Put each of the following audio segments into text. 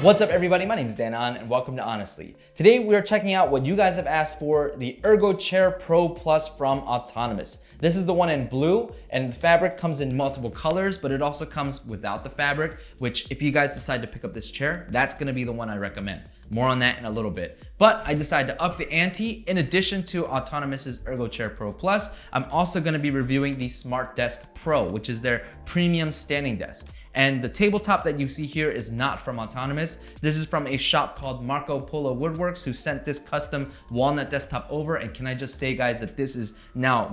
What's up everybody, my name is Danon and welcome to Ahnestly. Today we are checking out what you guys have asked for, the ErgoChair Pro Plus from Autonomous. This is the one in blue and the fabric comes in multiple colors, but it also comes without the fabric, which if you guys decide to pick up this chair, that's gonna be the one I recommend. More on that in a little bit. But I decided to up the ante. In addition to Autonomous's ErgoChair Pro Plus, I'm also gonna be reviewing the SmartDesk Pro, which is their premium standing desk. And the tabletop that you see here is not from Autonomous. This is from a shop called Marco Polo Woodworks, who sent this custom walnut desktop over. And can I just say, guys, that this is now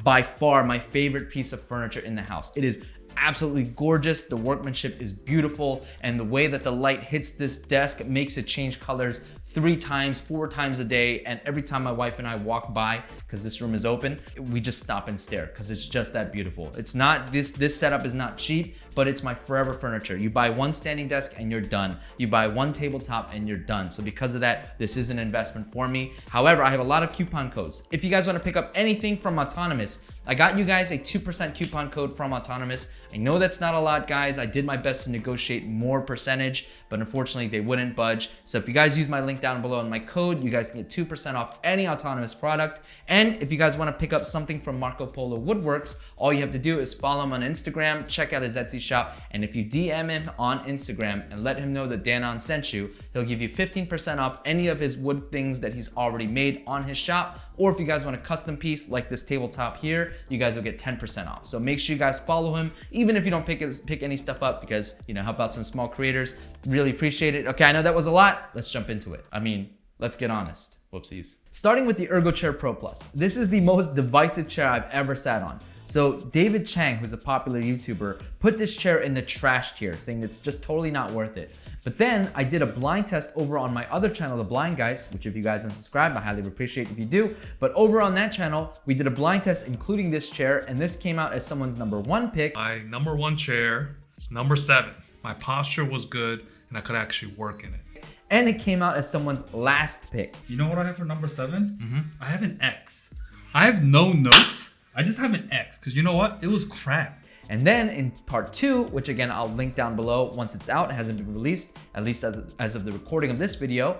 by far my favorite piece of furniture in the house. It is absolutely gorgeous. The workmanship is beautiful, and the way that the light hits this desk makes it change colors 3 times, 4 times a day. And every time my wife and I walk by, because this room is open, we just stop and stare because it's just that beautiful. It's not, this setup is not cheap, but it's my forever furniture. You buy one standing desk and you're done. You buy one tabletop and you're done. So because of that, this is an investment for me. However, I have a lot of coupon codes. If you guys want to pick up anything from Autonomous, I got you guys a 2% coupon code from Autonomous. I know that's not a lot, guys. I did my best to negotiate more percentage, but unfortunately they wouldn't budge. So if you guys use my link down below in my code, you guys can get 2% off any Autonomous product. And if you guys want to pick up something from Marco Polo Woodworks, all you have to do is follow him on Instagram, check out his Etsy shop, and if you DM him on Instagram and let him know that Danon sent you, he'll give you 15% off any of his wood things that he's already made on his shop. Or if you guys want a custom piece like this tabletop here, you guys will get 10% off. So make sure you guys follow him, even if you don't pick any stuff up, because, you know, help out some small creators. Really appreciate it. Okay, I know that was a lot. Let's jump into it. I mean, let's get honest. Whoopsies. Starting with the ErgoChair Pro Plus. This is the most divisive chair I've ever sat on. So David Chang, who's a popular YouTuber, put this chair in the trash tier, saying it's just totally not worth it. But then I did a blind test over on my other channel, The Blind Guys, which if you guys unsubscribe, I highly appreciate if you do. But over on that channel, we did a blind test including this chair, and this came out as someone's #1 pick. My #1 chair is #7. My posture was good and I could actually work in it. And it came out as someone's last pick. You know what I have for #7? I have an X. I have no notes. I just have an X, because you know what? It was crap. And then in part 2, which again, I'll link down below once it's out, it hasn't been released, at least as of the recording of this video,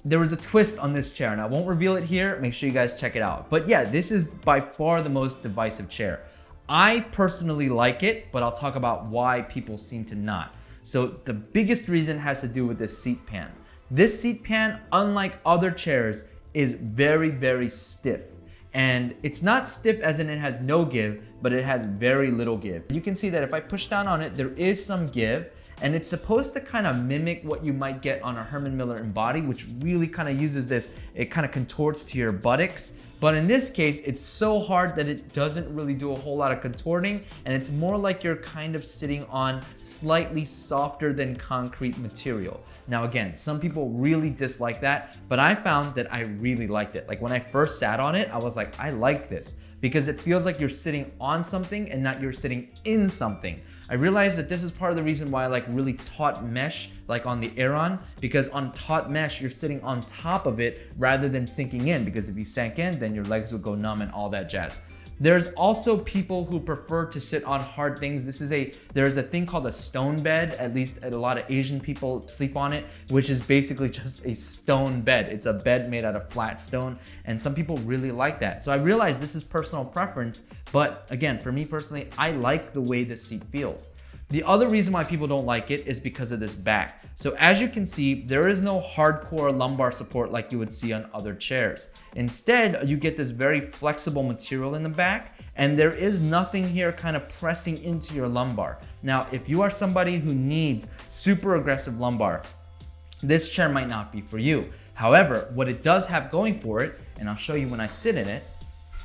there was a twist on this chair, and I won't reveal it here. Make sure you guys check it out. But yeah, this is by far the most divisive chair. I personally like it, but I'll talk about why people seem to not. So the biggest reason has to do with this seat pan. This seat pan, unlike other chairs, is very, very stiff. And it's not stiff as in it has no give, but it has very little give. You can see that if I push down on it, there is some give, and it's supposed to kind of mimic what you might get on a Herman Miller Embody, which really kind of uses this, it kind of contorts to your buttocks. But in this case, it's so hard that it doesn't really do a whole lot of contorting, and it's more like you're kind of sitting on slightly softer than concrete material. Now again, some people really dislike that, but I found that I really liked it. Like when I first sat on it, I was like, I like this, because it feels like you're sitting on something and not you're sitting in something. I realized that this is part of the reason why I like really taut mesh, like on the Aeron, because on taut mesh, you're sitting on top of it rather than sinking in, because if you sank in, then your legs would go numb and all that jazz. There's also people who prefer to sit on hard things. There's a thing called a stone bed, at least a lot of Asian people sleep on it, which is basically just a stone bed. It's a bed made out of flat stone, and some people really like that. So I realize this is personal preference, but again, for me personally, I like the way this seat feels. The other reason why people don't like it is because of this back. So as you can see, there is no hardcore lumbar support like you would see on other chairs. Instead, you get this very flexible material in the back, and there is nothing here kind of pressing into your lumbar. Now, if you are somebody who needs super aggressive lumbar, this chair might not be for you. However, what it does have going for it, and I'll show you when I sit in it,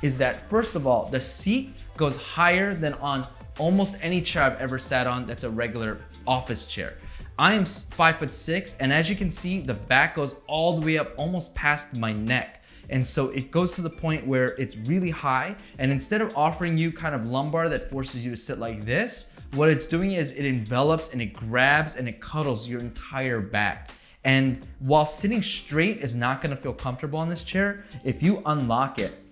is that first of all, the seat goes higher than on almost any chair I've ever sat on that's a regular office chair. I am 5'6", and as you can see, the back goes all the way up almost past my neck. And so it goes to the point where it's really high, and instead of offering you kind of lumbar that forces you to sit like this, what it's doing is it envelops and it grabs and it cuddles your entire back. And while sitting straight is not gonna feel comfortable on this chair, if you unlock it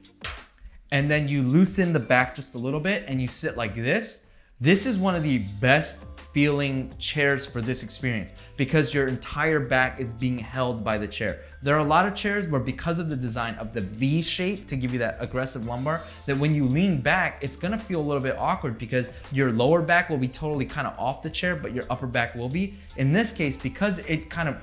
and then you loosen the back just a little bit and you sit like this, this is one of the best feeling chairs for this experience because your entire back is being held by the chair. There are a lot of chairs where, because of the design of the V shape to give you that aggressive lumbar, that when you lean back, it's gonna feel a little bit awkward because your lower back will be totally kind of off the chair, but your upper back will be. In this case, because it kind of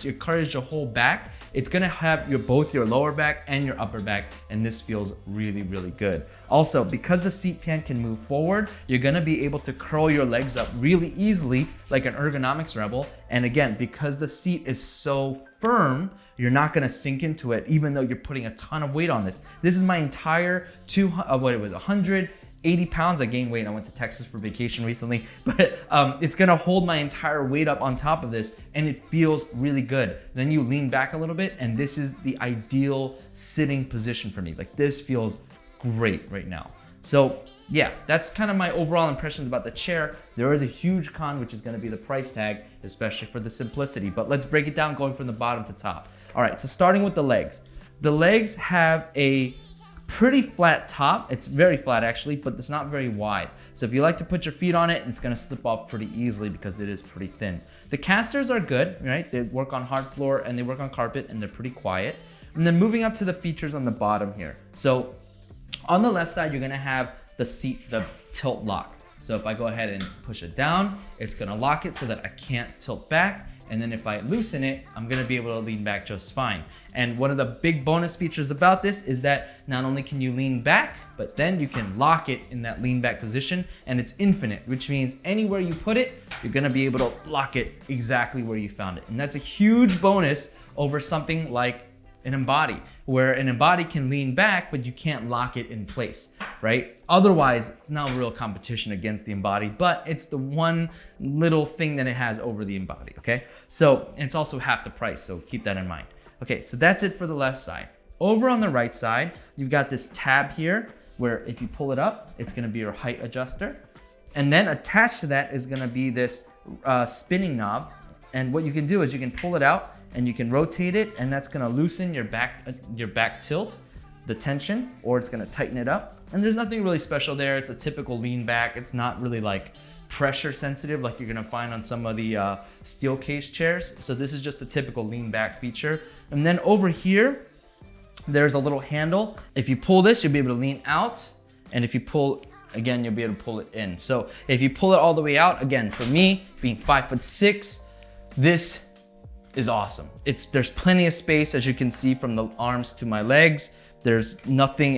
encourages your whole back, it's gonna have both your lower back and your upper back, and this feels really, really good. Also, because the seat pan can move forward, you're gonna be able to curl your legs up really easily like an ergonomics rebel. And again, because the seat is so firm, you're not gonna sink into it, even though you're putting a ton of weight on this. This is my entire 180 pounds. I gained weight. I went to Texas for vacation recently, but it's gonna hold my entire weight up on top of this, and it feels really good. Then you lean back a little bit, and this is the ideal sitting position for me. Like, this feels great right now. So yeah, that's kind of my overall impressions about the chair. There is a huge con, which is gonna be the price tag, especially for the simplicity, but let's break it down going from the bottom to top. All right, so starting with the legs. The legs have a pretty flat top. It's very flat actually, but it's not very wide. So if you like to put your feet on it, it's gonna slip off pretty easily because it is pretty thin. The casters are good, right? They work on hard floor and they work on carpet, and they're pretty quiet. And then moving up to the features on the bottom here. So on the left side, you're gonna have the tilt lock. So if I go ahead and push it down, it's gonna lock it so that I can't tilt back. And then if I loosen it, I'm gonna be able to lean back just fine. And one of the big bonus features about this is that not only can you lean back, but then you can lock it in that lean back position, and it's infinite, which means anywhere you put it, you're gonna be able to lock it exactly where you found it. And that's a huge bonus over something like an Embody, where an Embody can lean back, but you can't lock it in place, right? Otherwise, it's not real competition against the Embody, but it's the one little thing that it has over the Embody, okay? So, and it's also half the price, so keep that in mind. Okay, so that's it for the left side. Over on the right side, you've got this tab here, where if you pull it up, it's gonna be your height adjuster. And then attached to that is gonna be this spinning knob. And what you can do is you can pull it out, and you can rotate it, and that's gonna loosen your back tilt, the tension, or it's gonna tighten it up. And there's nothing really special there. It's a typical lean back. It's not really like pressure sensitive like you're gonna find on some of the steel case chairs. So this is just a typical lean back feature. And then over here, there's a little handle. If you pull this, you'll be able to lean out. And if you pull, again, you'll be able to pull it in. So if you pull it all the way out, again, for me, being 5'6", this is awesome. There's plenty of space, as you can see, from the arms to my legs. There's nothing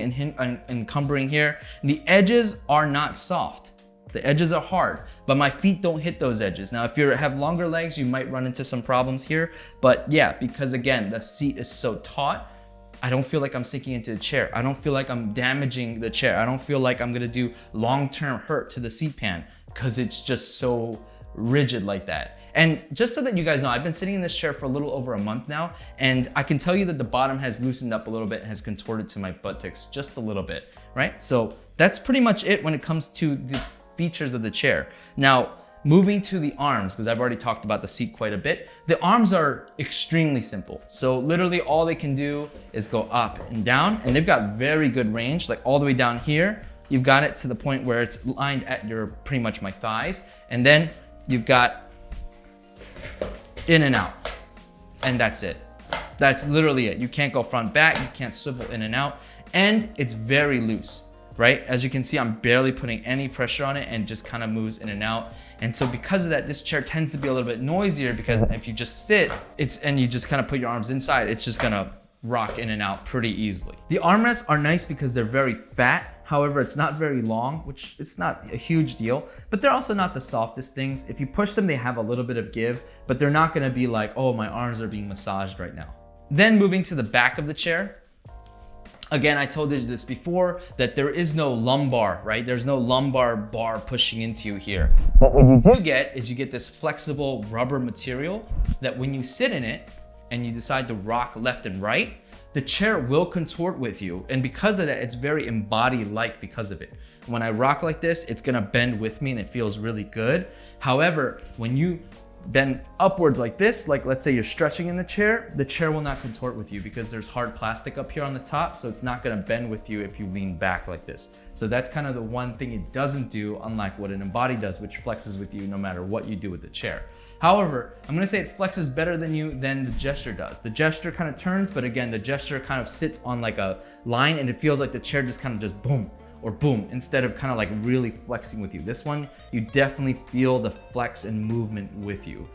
encumbering here. And the edges are not soft. The edges are hard, but my feet don't hit those edges. Now, if you have longer legs, you might run into some problems here. But yeah, because again, the seat is so taut, I don't feel like I'm sinking into the chair. I don't feel like I'm damaging the chair. I don't feel like I'm gonna do long-term hurt to the seat pan because it's just so rigid like that. And just so that you guys know, I've been sitting in this chair for a little over a month now, and I can tell you that the bottom has loosened up a little bit and has contorted to my buttocks just a little bit, right? So that's pretty much it when it comes to the features of the chair. Now, moving to the arms, because I've already talked about the seat quite a bit, the arms are extremely simple. So literally all they can do is go up and down, and they've got very good range, like all the way down here. You've got it to the point where it's lined at pretty much my thighs, and then you've got in and out, and that's it. That's literally it. You can't go front back, you can't swivel in and out, and it's very loose, right? As you can see, I'm barely putting any pressure on it and just kind of moves in and out. And so because of that, this chair tends to be a little bit noisier because if you just sit, and you just kind of put your arms inside, it's just gonna rock in and out pretty easily. The armrests are nice because they're very fat. However, it's not very long, which it's not a huge deal, but they're also not the softest things. If you push them, they have a little bit of give, but they're not gonna be like, oh, my arms are being massaged right now. Then moving to the back of the chair. Again, I told you this before, that there is no lumbar, right? There's no lumbar bar pushing into you here. But what you do get is you get this flexible rubber material that when you sit in it and you decide to rock left and right, the chair will contort with you. And because of that, it's very Embody-like because of it. When I rock like this, it's gonna bend with me and it feels really good. However, when you bend upwards like this, like let's say you're stretching in the chair will not contort with you because there's hard plastic up here on the top, so it's not gonna bend with you if you lean back like this. So that's kind of the one thing it doesn't do, unlike what an embody does, which flexes with you no matter what you do with the chair. However, I'm gonna say it flexes better than the gesture does. The gesture kind of turns, but again, the gesture kind of sits on like a line and it feels like the chair just kind of just boom, or boom, instead of kind of like really flexing with you. This one, you definitely feel the flex and movement with you.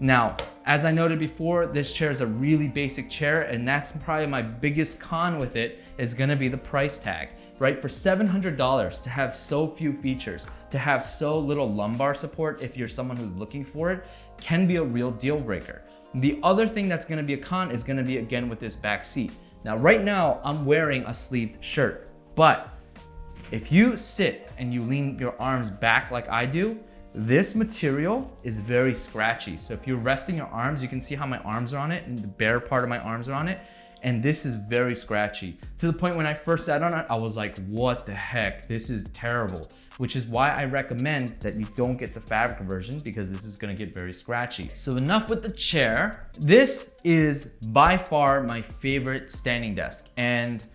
Now, as I noted before, this chair is a really basic chair, and that's probably my biggest con with it is gonna be the price tag, right? For $700 to have so few features, to have so little lumbar support if you're someone who's looking for it, can be a real deal breaker. The other thing that's gonna be a con is gonna be again with this back seat. Now, right now, I'm wearing a sleeved shirt, but if you sit and you lean your arms back like I do, this material is very scratchy. So if you're resting your arms, you can see how my arms are on it and the bare part of my arms are on it. And this is very scratchy. To the point when I first sat on it, I was like, what the heck? This is terrible. Which is why I recommend that you don't get the fabric version because this is gonna get very scratchy. So enough with the chair. This is by far my favorite standing desk. And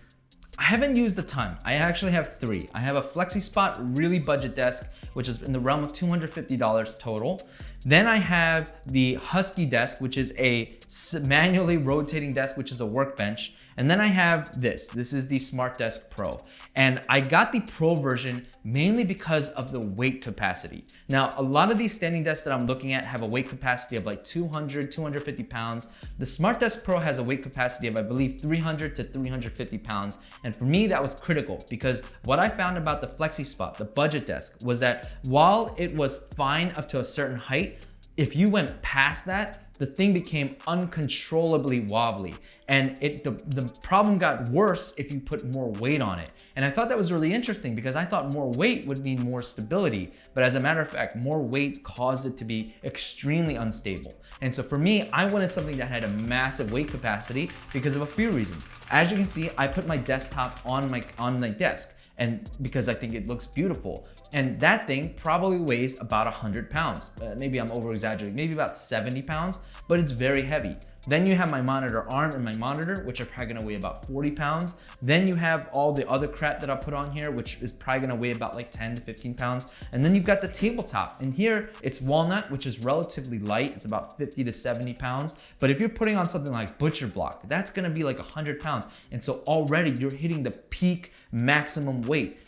I haven't used a ton. I actually have 3. I have a FlexiSpot really budget desk, which is in the realm of $250 total. Then I have the Husky desk, which is a manually rotating desk, which is a workbench. And then I have this. This is the SmartDesk Pro. And I got the Pro version mainly because of the weight capacity. Now, a lot of these standing desks that I'm looking at have a weight capacity of like 200, 250 pounds. The SmartDesk Pro has a weight capacity of, I believe, 300 to 350 pounds. And for me, that was critical because what I found about the FlexiSpot, the budget desk, was that while it was fine up to a certain height, if you went past that, the thing became uncontrollably wobbly. And the problem got worse if you put more weight on it. And I thought that was really interesting because I thought more weight would mean more stability. But as a matter of fact, more weight caused it to be extremely unstable. And so for me, I wanted something that had a massive weight capacity because of a few reasons. As you can see, I put my desktop on my desk, and because I think it looks beautiful. And that thing probably weighs about 100 pounds. Maybe I'm over exaggerating, maybe about 70 pounds, but it's very heavy. Then you have my monitor arm and my monitor, which are probably gonna weigh about 40 pounds. Then you have all the other crap that I put on here, which is probably gonna weigh about like 10 to 15 pounds. And then you've got the tabletop. And here it's walnut, which is relatively light. It's about 50 to 70 pounds. But if you're putting on something like butcher block, that's gonna be like 100 pounds. And so already you're hitting the peak maximum weight.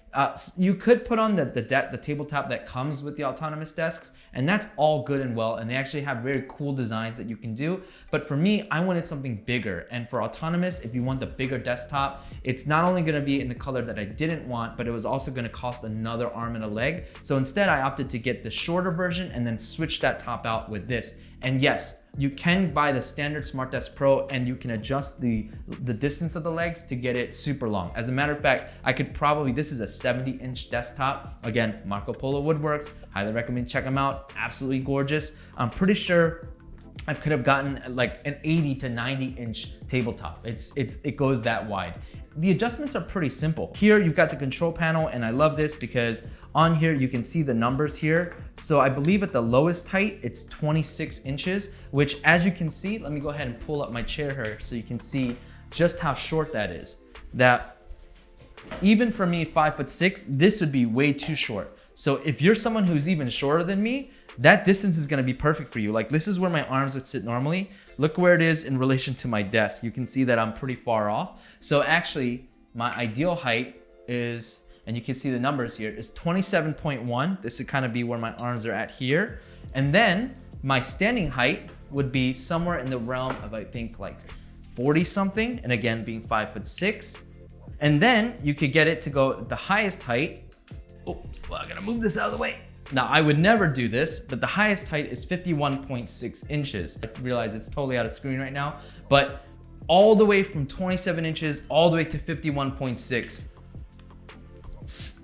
You could put on the tabletop that comes with the autonomous desks, and that's all good and well, and they actually have very cool designs that you can do. But for me, I wanted something bigger, and for autonomous, if you want the bigger desktop, it's not only gonna be in the color that I didn't want, but it was also gonna cost another arm and a leg. So instead, I opted to get the shorter version and then switch that top out with this. And yes, you can buy the standard SmartDesk Pro and you can adjust the distance of the legs to get it super long. As a matter of fact, I could probably, this is a 70-inch desktop. Again, Marco Polo Woodworks, highly recommend check them out. Absolutely gorgeous. I'm pretty sure I could have gotten like an 80 to 90-inch tabletop. It goes that wide. The adjustments are pretty simple. Here you've got the control panel, and I love this because on here you can see the numbers here. So I believe at the lowest height it's 26 inches, which as you can see, let me go ahead and pull up my chair here so you can see just how short that is. That even for me, 5'6", this would be way too short. So if you're someone who's even shorter than me, that distance is gonna be perfect for you. Like this is where my arms would sit normally. Look where it is in relation to my desk. You can see that I'm pretty far off. So actually, my ideal height is, and you can see the numbers here, is 27.1. This would kind of be where my arms are at here. And then my standing height would be somewhere in the realm of, I think, like 40 something. And again, being 5'6". And then you could get it to go the highest height. Oops, well, I gotta move this out of the way. Now, I would never do this, but the highest height is 51.6 inches. I realize it's totally out of screen right now, but all the way from 27 inches all the way to 51.6,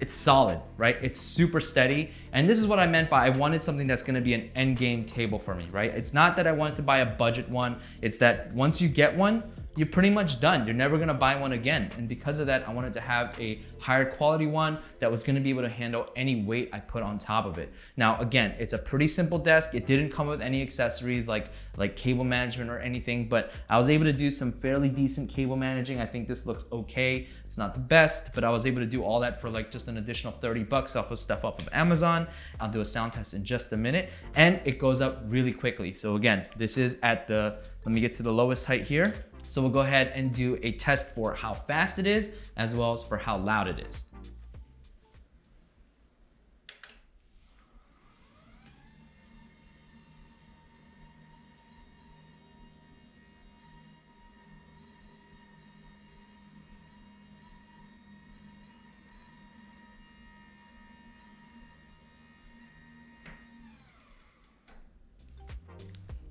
it's solid, right? It's super steady. And this is what I meant by I wanted something that's gonna be an end game table for me, right? It's not that I wanted to buy a budget one. It's that once you get one, you're pretty much done. You're never gonna buy one again. And because of that, I wanted to have a higher quality one that was gonna be able to handle any weight I put on top of it. Now, again, it's a pretty simple desk. It didn't come with any accessories like cable management or anything, but I was able to do some fairly decent cable managing. I think this looks okay. It's not the best, but I was able to do all that for like just an additional 30 bucks off of stuff off of Amazon. I'll do a sound test in just a minute, and it goes up really quickly. So again, this is at the, let me get to the lowest height here. So we'll go ahead and do a test for how fast it is, as well as for how loud it is.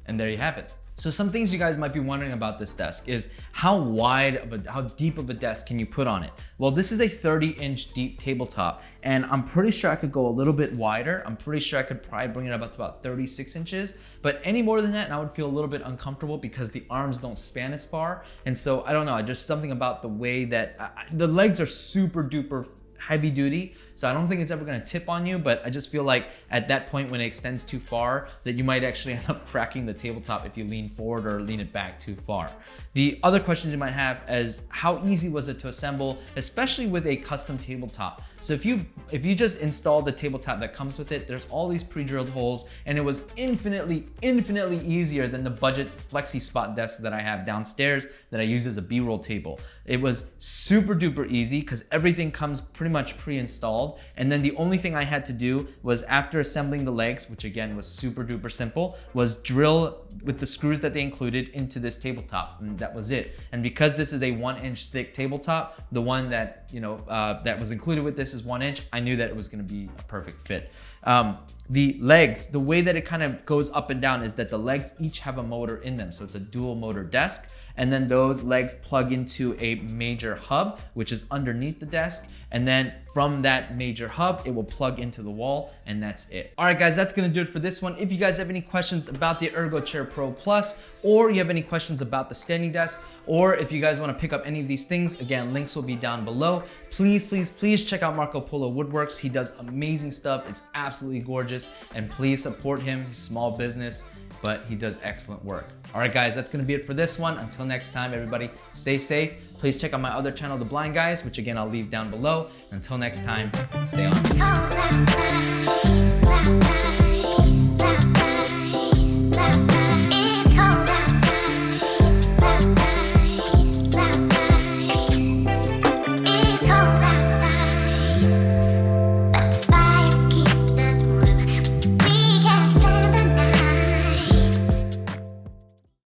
And there you have it. So some things you guys might be wondering about this desk is how deep of a desk can you put on it? Well, this is a 30-inch deep tabletop, and I'm pretty sure I could go a little bit wider. I'm pretty sure I could probably bring it up to about 36 inches, but any more than that, and I would feel a little bit uncomfortable because the arms don't span as far. And so I don't know, just something about the way that the legs are super duper heavy duty, so I don't think it's ever gonna tip on you, but I just feel like at that point when it extends too far that you might actually end up cracking the tabletop if you lean forward or lean it back too far. The other questions you might have is how easy was it to assemble, especially with a custom tabletop? So if you just install the tabletop that comes with it, there's all these pre-drilled holes, and it was infinitely easier than the budget flexi spot desk that I have downstairs that I use as a B-roll table. It was super duper easy because everything comes pretty much pre-installed, and then the only thing I had to do was, after assembling the legs, which again was super duper simple, was drill with the screws that they included into this tabletop, and that was it. And because this is a 1-inch thick tabletop, the one that that was included with this is 1 inch, I knew that it was going to be a perfect fit. The legs, the way that it kind of goes up and down is that the legs each have a motor in them, so it's a dual motor desk. And then those legs plug into a major hub, which is underneath the desk. And then from that major hub, it will plug into the wall, and that's it. All right, guys, that's gonna do it for this one. If you guys have any questions about the ErgoChair Pro Plus, or you have any questions about the standing desk, or if you guys wanna pick up any of these things, again, links will be down below. Please check out Marco Polo Woodworks. He does amazing stuff. It's absolutely gorgeous, and please support him. He's small business, but he does excellent work. All right, guys, that's gonna be it for this one. Until next time, everybody, stay safe. Please check out my other channel, The Blind Guys, which again, I'll leave down below. Until next time, stay honest.